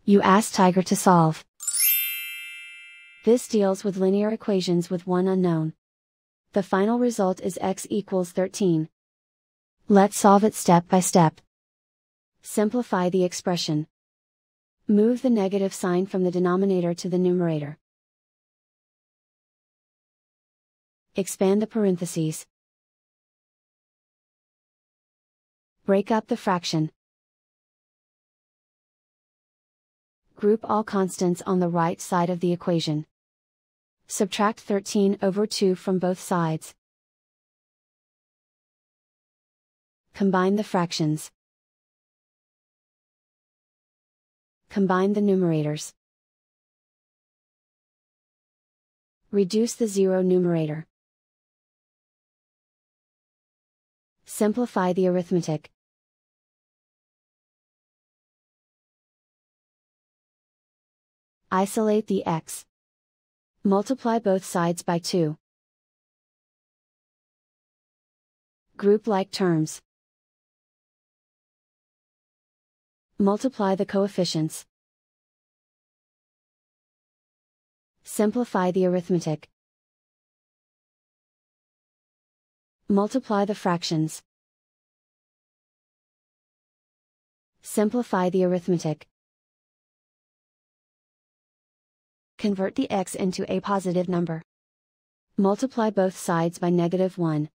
You ask Tiger to solve. This deals with linear equations with one unknown. The final result is x equals 13. Let's solve it step by step. Simplify the expression. Move the negative sign from the denominator to the numerator. Expand the parentheses. Break up the fraction. Group all constants on the right side of the equation. Subtract 13 over 2 from both sides. Combine the fractions. Combine the numerators. Reduce the zero numerator. Simplify the arithmetic. Isolate the x. Multiply both sides by 2. Group like terms. Multiply the coefficients. Simplify the arithmetic. Multiply the fractions. Simplify the arithmetic. Convert the x into a positive number. Multiply both sides by -1.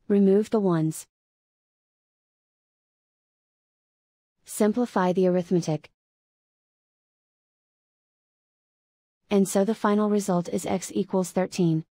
Remove the ones. Simplify the arithmetic. And so the final result is x equals 13.